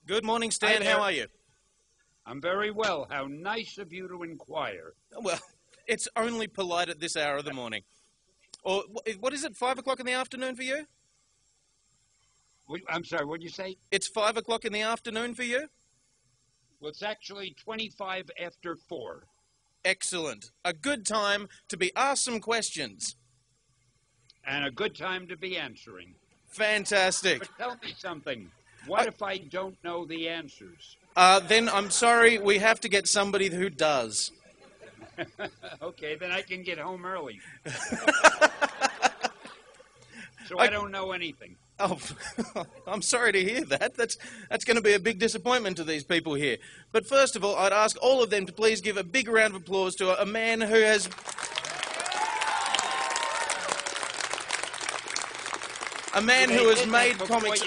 Good morning, Stan. Hi there. How are you? I'm very well. How nice of you to inquire. Well, it's only polite at this hour of the morning. Or what is it, 5 o'clock in the afternoon for you? I'm sorry, what did you say? It's 5 o'clock in the afternoon for you? Well, it's actually 25 after 4. Excellent. A good time to be asked some questions. And a good time to be answering. Fantastic. But tell me something. What if I don't know the answers? Then I'm sorry, we have to get somebody who does. Okay, then I can get home early. So I don't know anything. Oh, I'm sorry to hear that. That's going to be a big disappointment to these people here. But first of all, I'd ask all of them to please give a big round of applause to a man who has... A man who has made comics...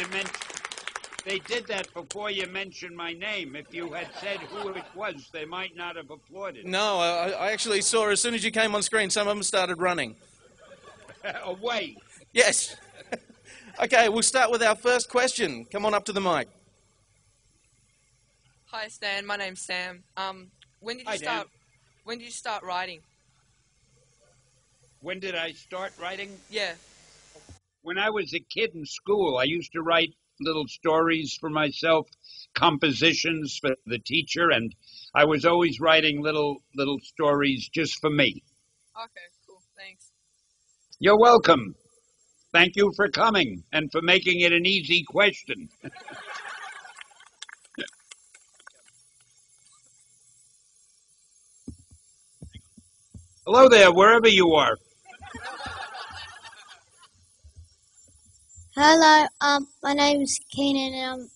They did that before you mentioned my name. If you had said who it was, they might not have applauded. No, I actually saw as soon as you came on screen, some of them started running. Away. Yes. Okay, we'll start with our first question. Come on up to the mic. Hi Stan, my name's Sam. When did you Hi, start? Dan. When did you start writing? When did I start writing? Yeah. When I was a kid in school, I used to write little stories for myself, compositions for the teacher, and I was always writing little stories just for me. Okay, cool. Thanks. You're welcome. Thank you for coming and for making it an easy question. Hello there, wherever you are. Hello, my name's Keenan, and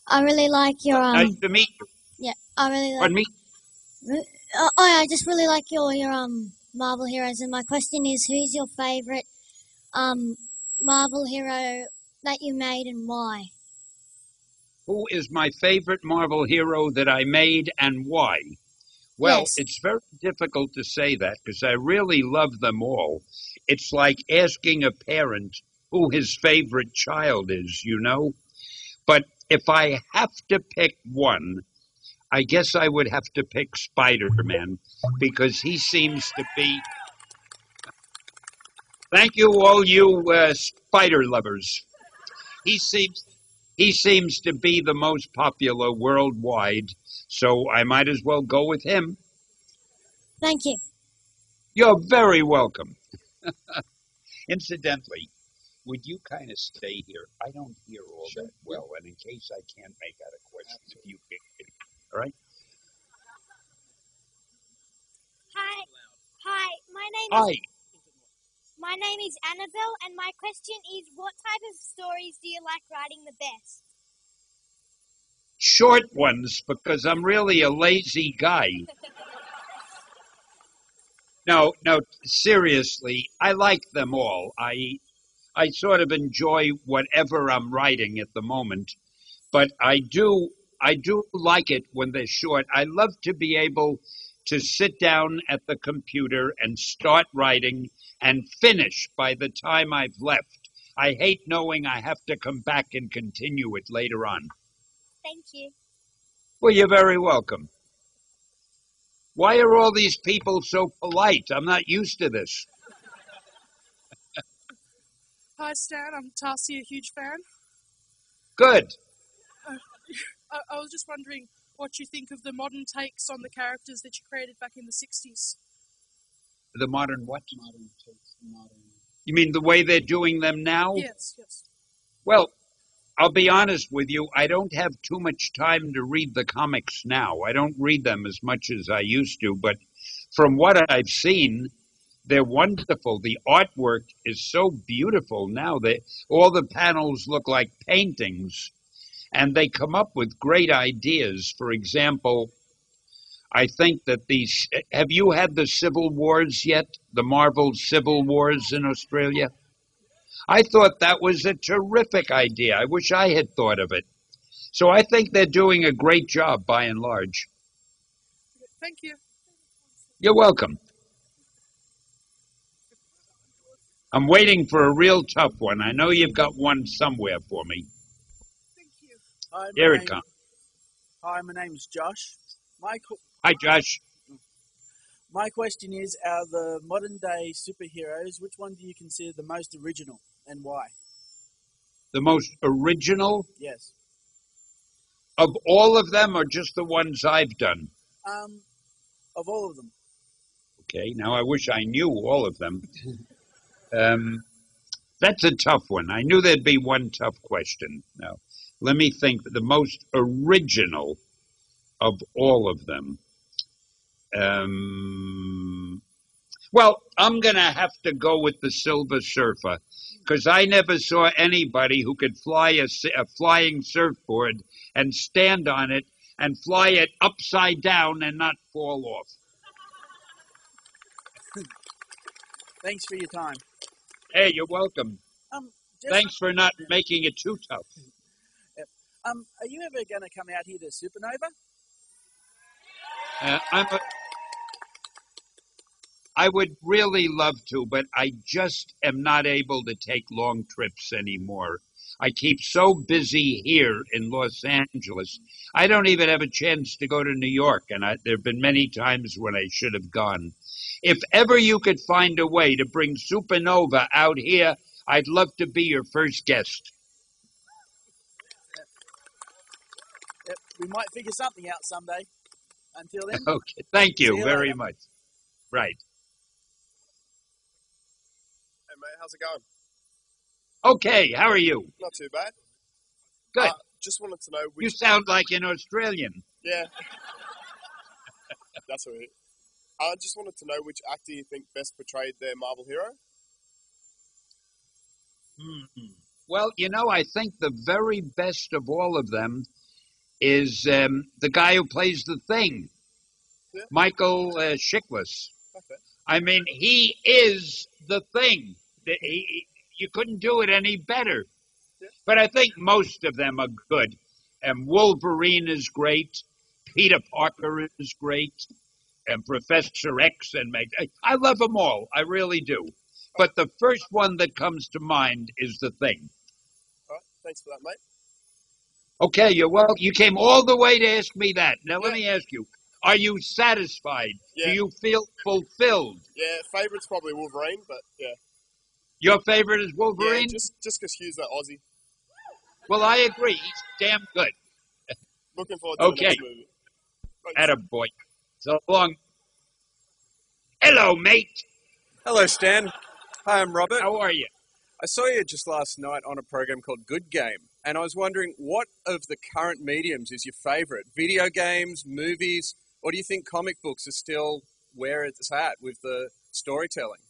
I really like your Nice to meet you. Yeah, I really like. Pardon me? I just really like your Marvel heroes, and my question is, who's your favorite Marvel hero that you made, and why? Who is my favorite Marvel hero that I made and why? Well, Yes. It's very difficult to say that because I really love them all. It's like asking a parent who his favorite child is, you know? But if I have to pick one, I guess I would have to pick Spider-Man because he seems to be... Thank you, all you spider lovers. He seems to be the most popular worldwide, so I might as well go with him. Thank you. You're very welcome. Incidentally, would you kind of stay here? I don't hear all that well, and in case I can't make out a question, if you pick it, all right? Hi. Hi. My name is Annabelle, and my question is, what type of stories do you like writing the best? Short ones, because I'm really a lazy guy. No, seriously, I like them all. I sort of enjoy whatever I'm writing at the moment, but I do like it when they're short. I love to be able to sit down at the computer and start writing and finish by the time I've left. I hate knowing I have to come back and continue it later on. Thank you. Well, you're very welcome. Why are all these people so polite? I'm not used to this. Hi Stan, I'm Tarsi, a huge fan. Good. I was just wondering what you think of the modern takes on the characters that you created back in the 60s. The modern what? Modern takes. You mean the way they're doing them now? Yes. Well, I'll be honest with you, I don't have too much time to read the comics now. I don't read them as much as I used to, but from what I've seen, they're wonderful. The artwork is so beautiful now. All the panels look like paintings, and they come up with great ideas. For example, I think that have you had the Civil Wars yet? The Marvel Civil Wars in Australia? I thought that was a terrific idea. I wish I had thought of it. So I think they're doing a great job by and large. Thank you. You're welcome. I'm waiting for a real tough one. I know you've got one somewhere for me. Thank you. Here it comes. Hi, my name's Josh. Hi, Josh. My question is, out of the modern day superheroes, which one do you consider the most original and why? The most original Yes. of all of them, or just the ones I've done? Of all of them. Okay, now I wish I knew all of them. That's a tough one. I knew there'd be one tough question. Now, let me think. The most original of all of them. Well, I'm going to have to go with the Silver Surfer because I never saw anybody who could fly a flying surfboard and stand on it and fly it upside down and not fall off. Thanks for your time. Hey, you're welcome. Thanks for not making it too tough. Yep. Are you ever going to come out here to Supanova? I would really love to, but I just am not able to take long trips anymore. I keep so busy here in Los Angeles. I don't even have a chance to go to New York, and there have been many times when I should have gone. If ever you could find a way to bring Supanova out here, I'd love to be your first guest. Yep. We might figure something out someday. Until then. Okay, thank you very later. much. Right. Hey mate, how's it going? Okay, how are you? Not too bad. Good. Just wanted to know which... You sound like an Australian. Yeah. That's all right. I just wanted to know which actor you think best portrayed their Marvel hero. Well, I think the very best of all of them is the guy who plays the Thing, Yeah. Michael Chiklis. Okay. I mean, he is the Thing. You couldn't do it any better. Yeah. But I think most of them are good. And Wolverine is great. Peter Parker is great. And Professor X and I love them all. I really do. But the first one that comes to mind is the Thing. All right, thanks for that, mate. Okay, you came all the way to ask me that. Now, Yeah. let me ask you, are you satisfied? Yeah. Do you feel fulfilled? Yeah, favourite's probably Wolverine, but yeah. Your favorite is Wolverine? Yeah, just because Hugh's that Aussie. Well, I agree. He's damn good. Looking forward to the next movie. Thanks. Attaboy. So long. Hello, mate. Hello, Stan. Hi, I'm Robert. How are you? I saw you just last night on a program called Good Game, and I was wondering what of the current mediums is your favourite? Video games, movies, or do you think comic books are still where it's at with the storytelling?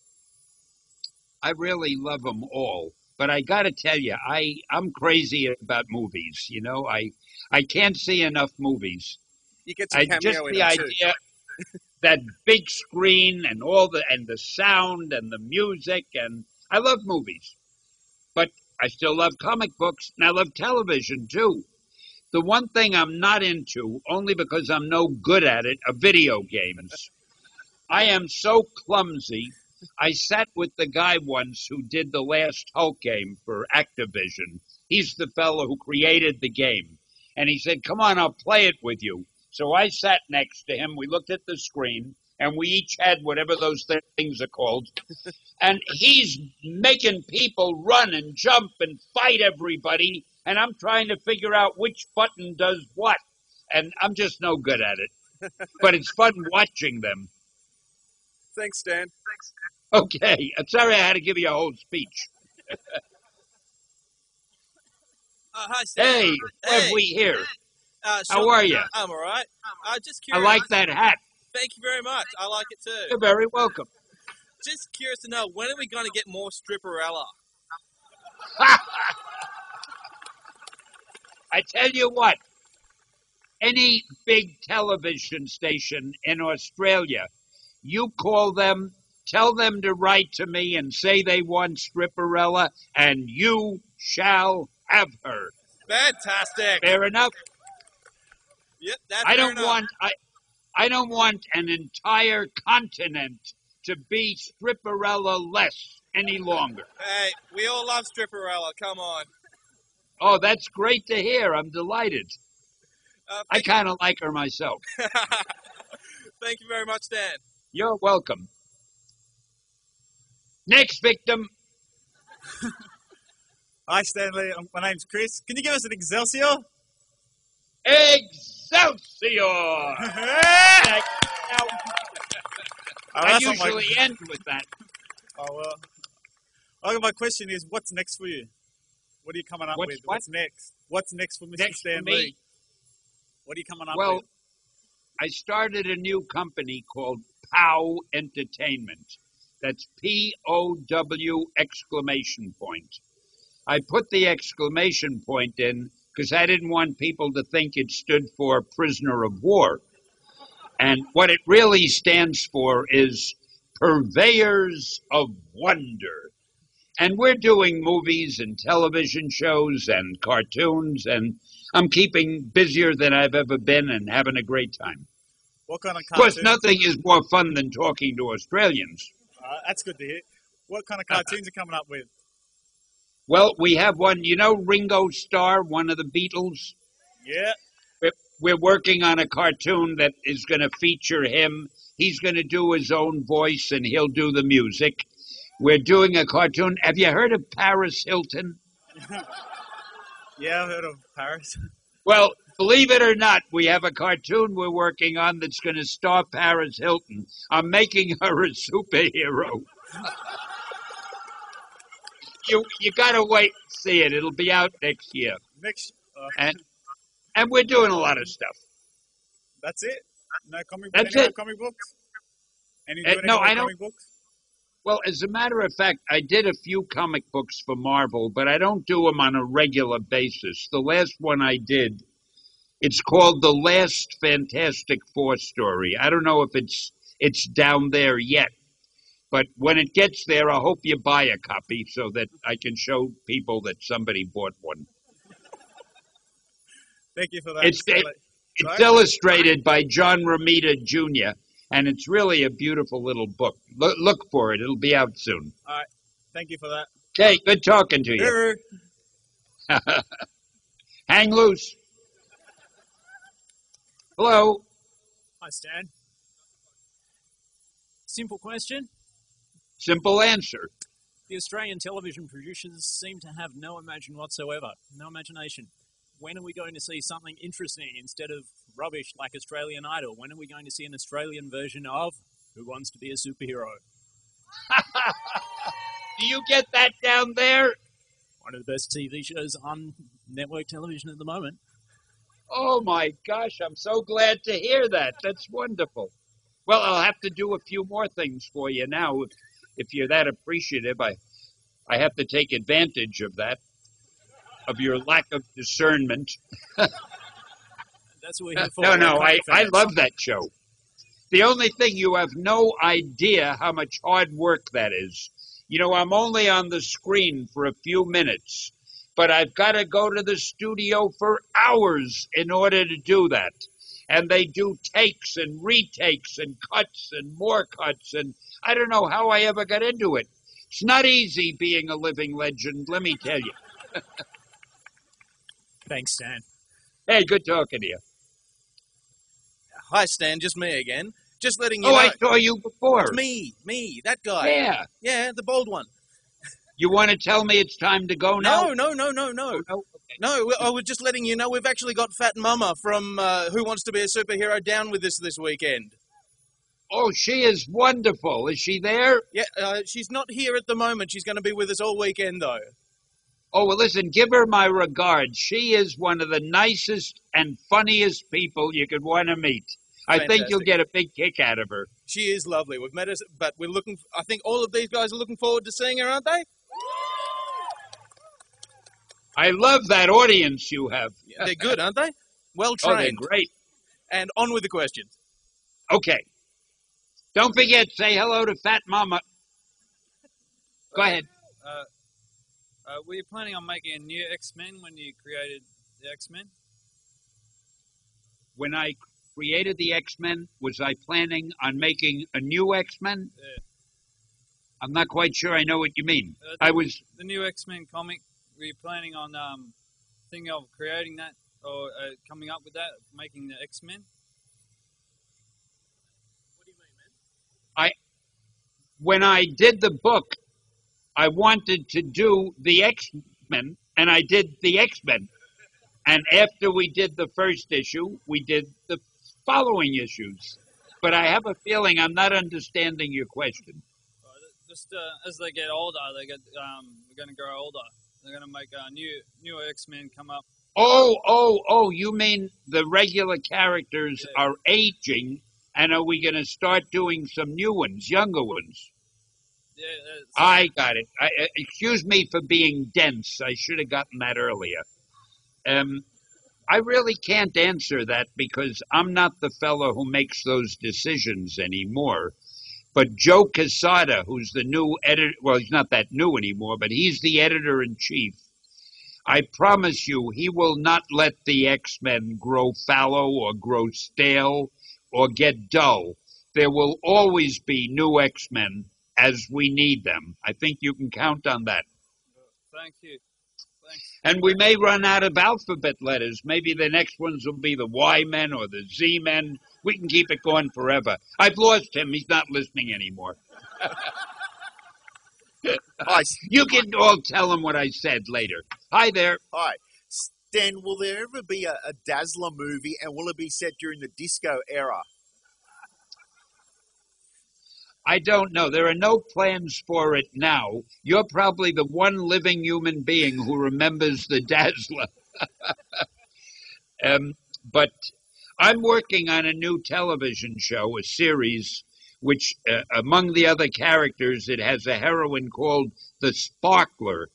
I really love them all, but I got to tell you, I'm crazy about movies. I can't see enough movies. You get to cameo just in the them too. idea that big screen and all the sound and the music, and I love movies, but I still love comic books and I love television too. The one thing I'm not into, only because I'm no good at it, are video games. I am so clumsy. I sat with the guy once who did the last Hulk game for Activision. He's the fellow who created the game. And he said, come on, I'll play it with you. So I sat next to him. We looked at the screen, and we each had whatever those things are called. And he's making people run and jump and fight everybody. And I'm trying to figure out which button does what. And I'm just no good at it. But it's fun watching them. Thanks, Stan. Okay. I'm sorry I had to give you a whole speech. Hi, Stan. Hey, what have we here? How are you? I'm all right. Just I curious. like that hat. Thank you very much. I like it too. You're very welcome. Just curious to know, when are we going to get more Stripperella? I tell you what, any big television station in Australia, you call them, tell them to write to me and say they want Stripperella, and you shall have her. Fantastic. Fair enough? Yep, that's I fair don't enough. want I don't want an entire continent to be Stripperella-less any longer. Hey, we all love Stripperella. Come on. Oh, that's great to hear. I'm delighted. I kind of like her myself. Thank you very much, Dan. You're welcome. Next victim. Hi, Stanley. My name's Chris. Can you give us an Excelsior? Excelsior! I that's not my- usually end with that. Oh, well. My question is, what's next for you? What are you coming up with? What? What's next? What's next for Mr. Next for Stan me? Lee? What are you coming up Well, with? I started a new company called POW Entertainment. That's P-O-W exclamation point. I put the exclamation point in because I didn't want people to think it stood for prisoner of war. And what it really stands for is purveyors of wonder. And we're doing movies and television shows and cartoons, and I'm keeping busier than I've ever been and having a great time. What kind of Of course, cartoons? nothing is more fun than talking to Australians. That's good to hear. What kind of cartoons are coming up with? Well, we have one, you know Ringo Starr, one of the Beatles? Yeah. We're working on a cartoon that is going to feature him. He's going to do his own voice and he'll do the music. We're doing a cartoon. Have you heard of Paris Hilton? Yeah, I've heard of Paris. Well, believe it or not, we have a cartoon we're working on that's going to star Paris Hilton. I'm making her a superhero. You got to wait and see it. It'll be out next year. And we're doing a lot of stuff. That's it? No comic books? That's Any it. comic books? No, I don't. Comic books? Well, as a matter of fact, I did a few comic books for Marvel, but I don't do them on a regular basis. The last one I did, it's called The Last Fantastic Four Story. I don't know if it's down there yet, but when it gets there, I hope you buy a copy so that I can show people that somebody bought one. Thank you for that. It's illustrated by John Romita Jr., and it's really a beautiful little book. Look for it. It'll be out soon. All right. Thank you for that. Okay, good talking to you. Hang loose. Hello. Hi, Stan. Simple question. Simple answer. The Australian television producers seem to have no imagination whatsoever. No imagination. When are we going to see something interesting instead of rubbish like Australian Idol? When are we going to see an Australian version of Who Wants to Be a Superhero? Do you get that down there? One of the best TV shows on network television at the moment. Oh my gosh, I'm so glad to hear that. That's wonderful. Well, I'll have to do a few more things for you now. If you're that appreciative, I have to take advantage of that, of your lack of discernment. That's what we're here for. No, I love that show. The only thing, you have no idea how much hard work that is. You know, I'm only on the screen for a few minutes, but I've got to go to the studio for hours in order to do that. And they do takes and retakes and cuts and more cuts, and I don't know how I ever got into it. It's not easy being a living legend, let me tell you. Thanks, Stan. Hey, good talking to you. Hi, Stan. Just me again. Just letting you know. Oh, I saw you before. It's me, that guy. Yeah. Yeah, the bald one. You want to tell me it's time to go now? No. No, I was just letting you know we've actually got Fat Mama from Who Wants to Be a Superhero down with us this weekend. Oh, she is wonderful. Is she there? Yeah, she's not here at the moment. She's going to be with us all weekend, though. Oh, well, listen, give her my regards. She is one of the nicest and funniest people you could want to meet. I think you'll get a big kick out of her. She is lovely. We've met her, but we're looking. I think all of these guys are looking forward to seeing her, aren't they? I love that audience you have. Yeah, they're good, aren't they? Well trained. Oh, they're great. And on with the questions. Okay. Don't forget, say hello to Fat Mama. Go ahead. Were you planning on making a new X-Men when you created the X-Men? When I created the X-Men, was I planning on making a new X-Men? Yeah. I'm not quite sure I know what you mean. The new X-Men comic, were you planning on thinking of creating that or coming up with that, making the X-Men? When I did the book, I wanted to do the X-Men, and I did the X-Men. And after we did the first issue, we did the following issues. But I have a feeling I'm not understanding your question. Just as they get older, they're going to grow older. They're going to make newer X-Men come up. Oh, you mean the regular characters are aging, and are we going to start doing some new ones, younger ones? Yeah, I got it. Excuse me for being dense. I should have gotten that earlier. I really can't answer that because I'm not the fellow who makes those decisions anymore. But Joe Quesada, who's the new editor, well, he's not that new anymore, but he's the editor-in-chief. I promise you, he will not let the X-Men grow fallow or grow stale or get dull. There will always be new X-Men as we need them. I think you can count on that. Thank you. Thanks. And we may run out of alphabet letters. Maybe the next ones will be the Y-Men or the Z-Men. We can keep it going forever. I've lost him. He's not listening anymore. You can all tell him what I said later. Hi there. Hi. Stan, will there ever be a Dazzler movie, and will it be set during the disco era? I don't know. There are no plans for it now. You're probably the one living human being who remembers the Dazzler. But I'm working on a new television show, a series, which among the other characters, it has a heroine called the Sparkler.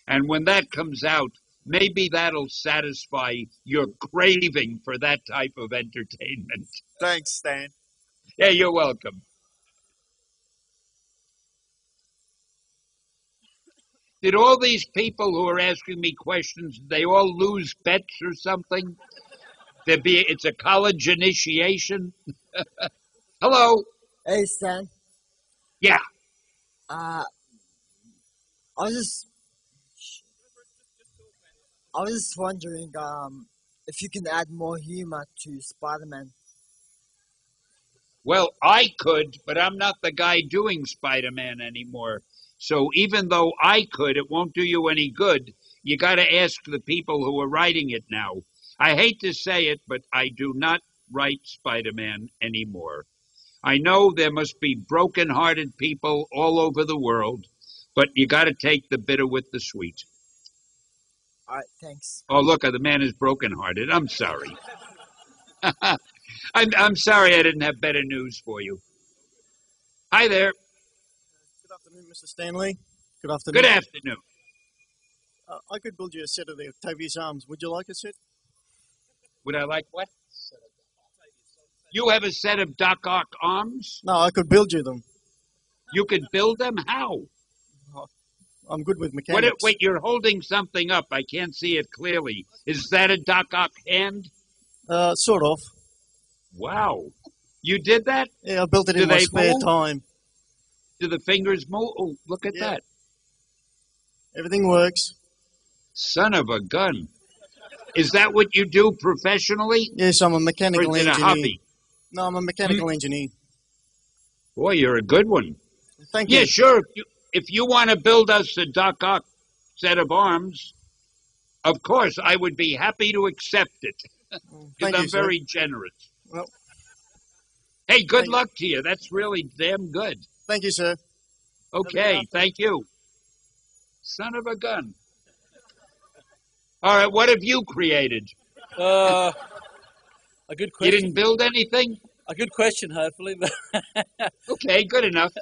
And when that comes out, maybe that'll satisfy your craving for that type of entertainment. Thanks, Stan. Yeah, you're welcome. Did all these people who are asking me questions, they all lose bets or something? It's a college initiation? Hello? Hey, Stan. Yeah. I was just wondering if you can add more humor to Spider-Man. Well, I could, but I'm not the guy doing Spider-Man anymore. So even though I could, it won't do you any good. You got to ask the people who are writing it now. I hate to say it, but I do not write Spider-Man anymore. I know there must be broken-hearted people all over the world, but you got to take the bitter with the sweet. All right, thanks. Oh, look, the man is broken-hearted. I'm sorry. I'm sorry I didn't have better news for you. Hi there. Good afternoon, Mr. Stanley. Good afternoon. Good afternoon. I could build you a set of the Octavius arms. Would you like a set? Would I like what? You have a set of Doc Ock arms? No, I could build you them. You could build them? How? I'm good with mechanics. Wait, you're holding something up. I can't see it clearly. Is that a Doc Ock hand? Sort of. Wow. You did that? Yeah, I built it in my spare time. Do the fingers move? Oh, look at that. Everything works. Son of a gun. Is that what you do professionally? Yes, I'm a mechanical or is it engineer. A hobby? No, I'm a mechanical engineer. Boy, you're a good one. Thank you. Yeah, sure. If you want to build us a Doc Ock set of arms, of course, I would be happy to accept it. Because I'm very generous. Well, hey, good luck to you. That's really damn good. Thank you, sir. Okay, thank you. Son of a gun. All right, what have you created? A good question. You didn't build anything? A good question, hopefully. Okay, good enough.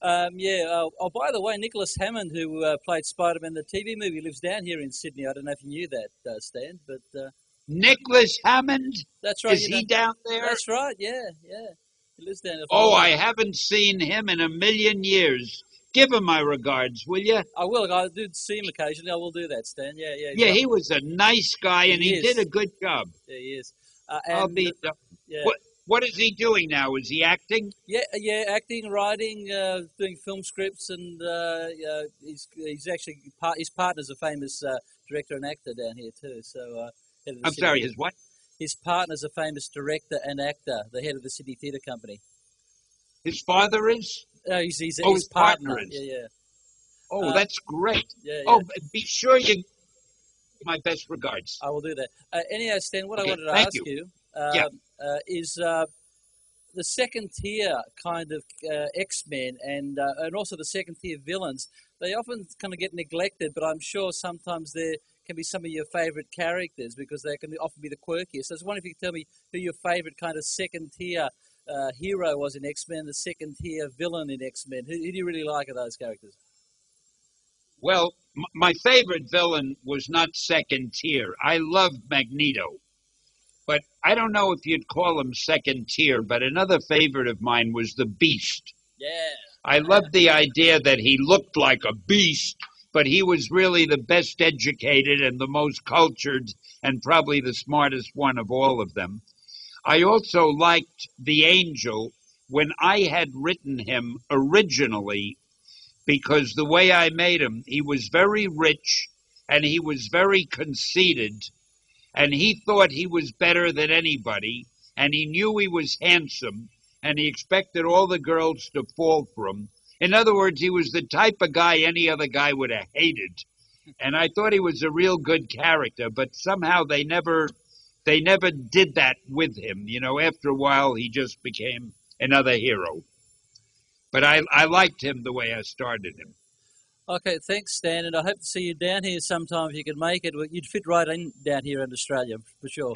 Oh, by the way, Nicholas Hammond, who played Spider-Man, the TV movie, lives down here in Sydney. I don't know if you knew that, Stan, but... Nicholas Hammond? That's right. Is he down there? That's right, yeah. He lives down there. Oh, I haven't seen him in a million years. Give him my regards, will you? I will. I do see him occasionally. I will do that, Stan. Yeah. Yeah, he was a nice guy, and he did a good job. Yeah, he is. What is he doing now? Is he acting? Yeah, acting, writing, doing film scripts, and he's actually his partner's a famous director and actor down here too. So head of the I'm Sydney sorry, Theatre. his what? His partner's a famous director and actor, the head of the Sydney Theatre Company. His father is? No, he's his partner is. Yeah. Oh, that's great. Yeah. Oh, be sure you give my best regards. I will do that. Anyhow, Stan, what I Okay, wanted to thank ask you, Yeah. is the second tier kind of X-Men and also the second tier villains. They often kind of get neglected, but I'm sure sometimes there can be some of your favourite characters because they can often be the quirkiest. So I was wondering if you could tell me who your favourite kind of second tier hero was in X-Men, the second tier villain in X-Men. Who do you really like of those characters? Well, my favorite villain was not second tier. I loved Magneto. But I don't know if you'd call him second tier, but another favorite of mine was the Beast. Yeah. I loved the idea that he looked like a beast, but he was really the best educated and the most cultured and probably the smartest one of all of them. I also liked the Angel when I had written him originally because the way I made him, he was very rich and he was very conceited and he thought he was better than anybody, and he knew he was handsome, and he expected all the girls to fall for him. In other words, he was the type of guy any other guy would have hated. And I thought he was a real good character, but somehow they never did that with him. You know, after a while, he just became another hero. But I liked him the way I started him. Okay, thanks, Stan, and I hope to see you down here sometime if you can make it. You'd fit right in down here in Australia, for sure.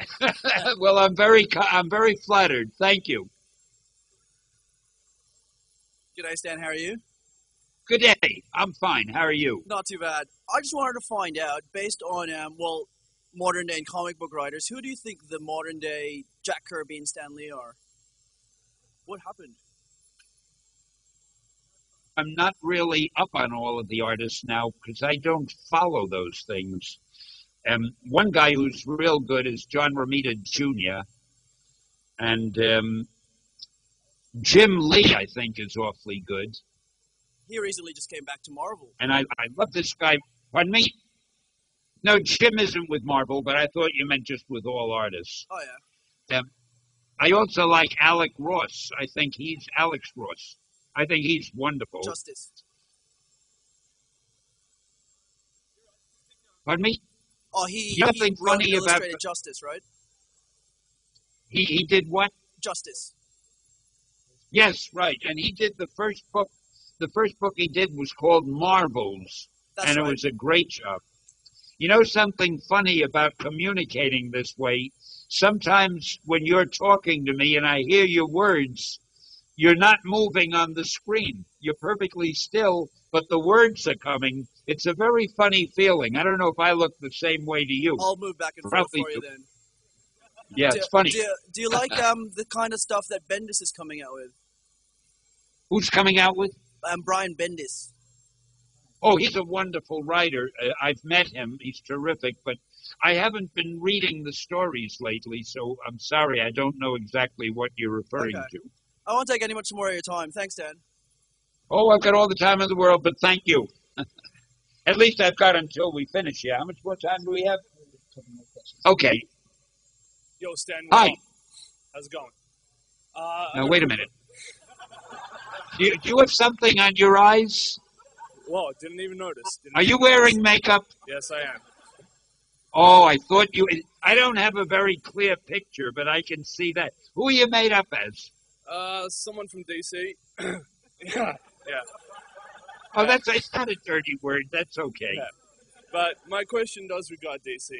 Well, I'm very flattered. Thank you. G'day, Stan. How are you? Good day. I'm fine. How are you? Not too bad. I just wanted to find out, based on modern day and comic book writers, who do you think the modern day Jack Kirby and Stan Lee are? What happened? I'm not really up on all of the artists now because I don't follow those things. One guy who's real good is John Romita Jr. And Jim Lee, I think, is awfully good. He recently just came back to Marvel. And I love this guy. Pardon me? No, Jim isn't with Marvel, but I thought you meant just with all artists. Oh, yeah. I also like Alec Ross. I think he's Alex Ross. I think he's wonderful. Justice. Pardon me? Oh, he Nothing wrote funny and about illustrated Justice, right? he did what? Justice. Yes, right. And he did the first book. The first book he did was called Marvels, That's and right. it was a great job. You know something funny about communicating this way? Sometimes when you're talking to me and I hear your words, you're not moving on the screen. You're perfectly still, but the words are coming. It's a very funny feeling. I don't know if I look the same way to you. I'll move back and forth Probably for you do. then. Yeah, it's funny. Do you like the kind of stuff that Bendis is coming out with? Who's coming out with? Brian Bendis. Oh, he's a wonderful writer. I've met him. He's terrific, but I haven't been reading the stories lately, so I'm sorry. I don't know exactly what you're referring to. I won't take any much more of your time. Thanks, Dan. Oh, I've got all the time in the world, but thank you. At least I've got until we finish here. How much more time do we have? Okay. Yo, Stan. Hi. How's it going? Now, wait a minute. Do you have something on your eyes? Whoa, didn't even notice. Are you wearing makeup? Yes, I am. Oh, I thought you... I don't have a very clear picture, but I can see that. Who are you made up as? Someone from DC. yeah. Oh, it's not a dirty word. That's okay. Yeah. But my question does regard DC.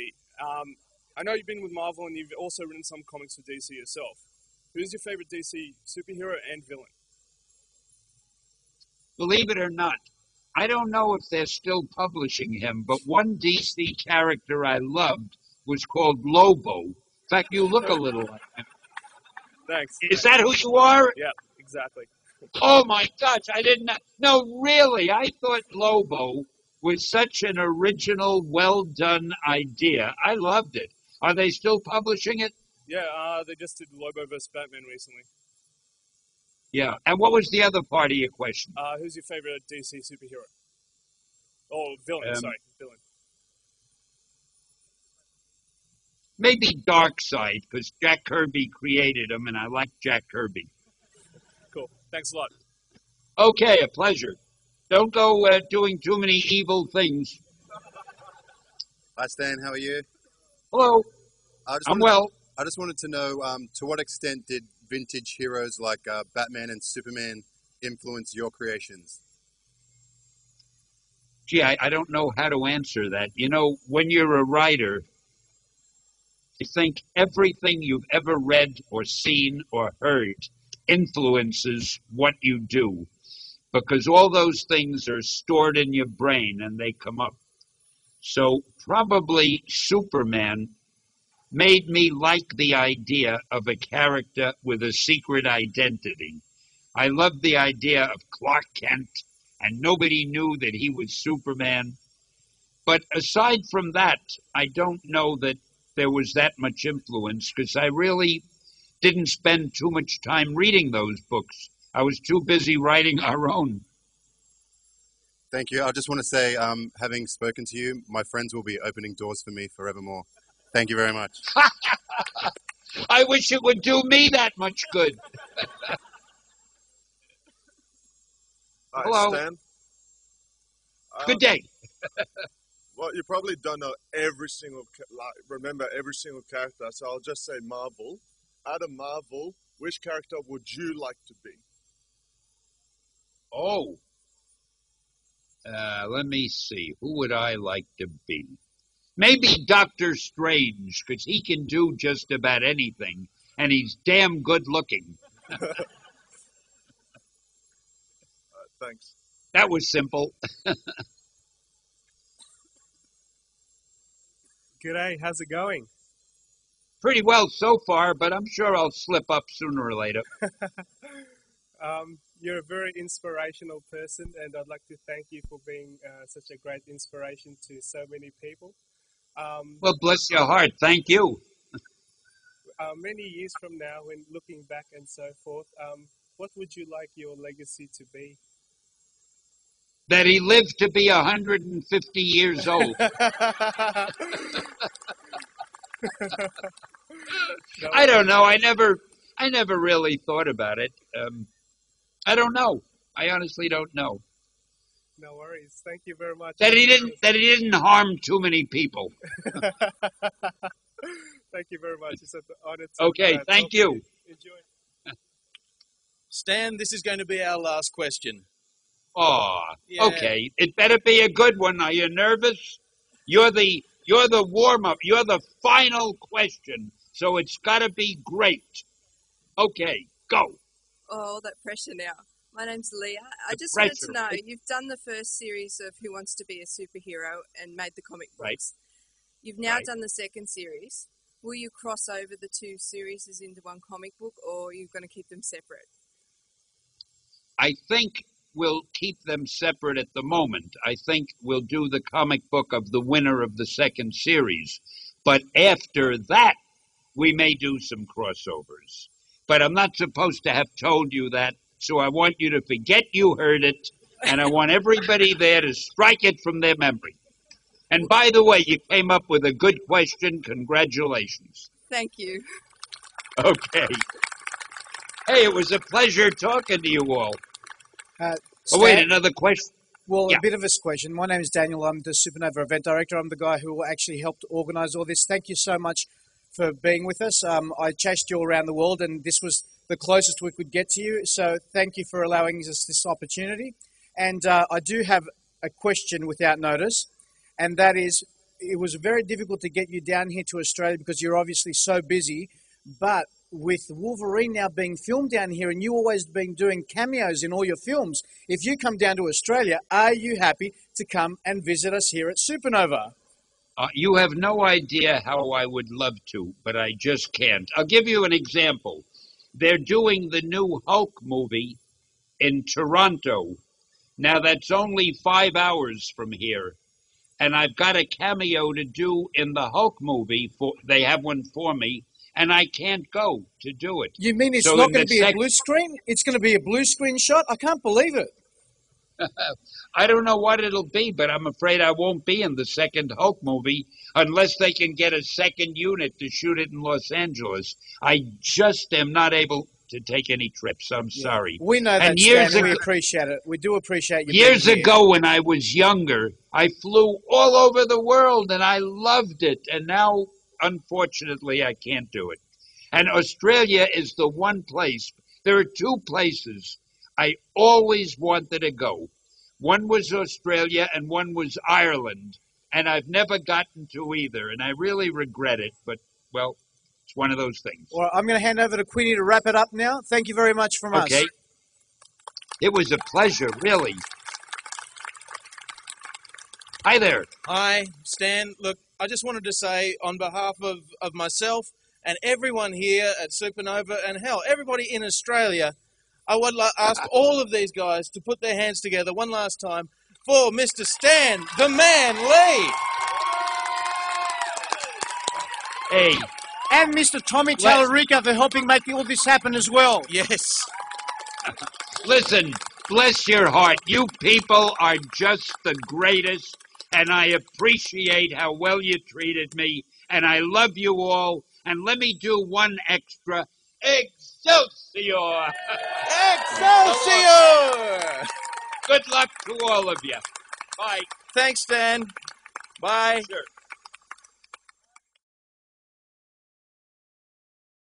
I know you've been with Marvel and you've also written some comics for DC yourself. Who's your favorite DC superhero and villain? Believe it or not, I don't know if they're still publishing him, but one DC character I loved was called Lobo. In fact, you look a little like him. Thanks. Is that who you are? Yeah, exactly. Oh my gosh, I didn't know. No, really, I thought Lobo was such an original, well-done idea. I loved it. Are they still publishing it? Yeah, they just did Lobo vs. Batman recently. Yeah. And what was the other part of your question? Who's your favorite DC superhero? Oh, villain, sorry, villain. Maybe Dark Side, because Jack Kirby created him, and I like Jack Kirby. Cool. Thanks a lot. Okay, a pleasure. Don't go doing too many evil things. Hi, Stan. How are you? Hello. I'm well. I just wanted to know to what extent did vintage heroes like Batman and Superman influence your creations? Gee, I don't know how to answer that. You know, when you're a writer, I think everything you've ever read or seen or heard influences what you do, because all those things are stored in your brain and they come up. So probably Superman made me like the idea of a character with a secret identity. I loved the idea of Clark Kent, and nobody knew that he was Superman. But aside from that, I don't know that there was that much influence, because I really didn't spend too much time reading those books. I was too busy writing our own. Thank you. I just want to say, having spoken to you, my friends will be opening doors for me forevermore. Thank you very much. I wish it would do me that much good. Hi, Hello. Stan. Good day. Well, you probably don't know remember every single character, so I'll just say Marvel. Out of Marvel, which character would you like to be? Oh. Let me see. Who would I like to be? Maybe Doctor Strange, because he can do just about anything, and he's damn good looking. Thanks. That was simple. G'day, how's it going? Pretty well so far, but I'm sure I'll slip up sooner or later. You're a very inspirational person, and I'd like to thank you for being such a great inspiration to so many people. Well, bless your heart. Thank you. Many years from now, when looking back and so forth, what would you like your legacy to be? That he lived to be 150 years old. I don't know. I never really thought about it. I don't know. I honestly don't know. No worries. Thank you very much. That he didn't harm too many people. Thank you very much. It's an honor to Okay, thank you. Enjoy. Stan, this is going to be our last question. Oh, Yeah. Okay. It better be a good one. Are you nervous? You're the warm-up. You're the final question. So it's got to be great. Okay, go. Oh, all that pressure now. My name's Leah. I just pressure, wanted to know, right? you've done the first series of Who Wants to Be a Superhero and made the comic books. Right. You've now Right. done the second series. Will you cross over the two series into one comic book, or are you going to keep them separate? I think we'll keep them separate at the moment. I think we'll do the comic book of the winner of the second series. But after that, we may do some crossovers. But I'm not supposed to have told you that, so I want you to forget you heard it, and I want everybody there to strike it from their memory. And by the way, you came up with a good question. Congratulations. Thank you. Okay. Hey, it was a pleasure talking to you all. Uh, Oh, wait, Stan- another question? Well, Yeah. a bit of a question. My name is Daniel. I'm the Supanova event director. I'm the guy who actually helped organise all this. Thank you so much for being with us. I chased you around the world, and this was the closest we could get to you. So thank you for allowing us this opportunity. And I do have a question without notice, and that is, it was very difficult to get you down here to Australia because you're obviously so busy, but with Wolverine now being filmed down here and you always been doing cameos in all your films, if you come down to Australia, are you happy to come and visit us here at Supanova? You have no idea how I would love to, but I just can't. I'll give you an example. They're doing the new Hulk movie in Toronto. Now, that's only 5 hours from here. And I've got a cameo to do in the Hulk movie. They have one for me, and I can't go to do it. You mean it's So not in going the to be a blue screen? It's going to be a blue screen shot? I can't believe it. I don't know what it'll be, but I'm afraid I won't be in the second Hulk movie unless they can get a second unit to shoot it in Los Angeles. I just am not able to take any trips. I'm sorry. We know that, And years Stan. We ago, appreciate it. We do appreciate you years being here. ago, when I was younger, I flew all over the world and I loved it. And now, unfortunately, I can't do it. And Australia is the one place. There are two places I always wanted to go. One was Australia and one was Ireland. And I've never gotten to either. And I really regret it. But, well, it's one of those things. Well, I'm going to hand over to Queenie to wrap it up now. Thank you very much from us. Okay. It was a pleasure, really. Hi there. Hi, Stan. Look, I just wanted to say on behalf of myself and everyone here at Supanova and hell, everybody in Australia, I would ask all of these guys to put their hands together one last time for Mr. Stan, the Man Lee. Hey. And Mr. Tommy Tallarica for helping make all this happen as well. Yes. Listen, bless your heart. You people are just the greatest, and I appreciate how well you treated me, and I love you all. And let me do one extra. Excelsior! Excelsior! Good luck to all of you. Bye. Thanks, Stan. Bye. Sure.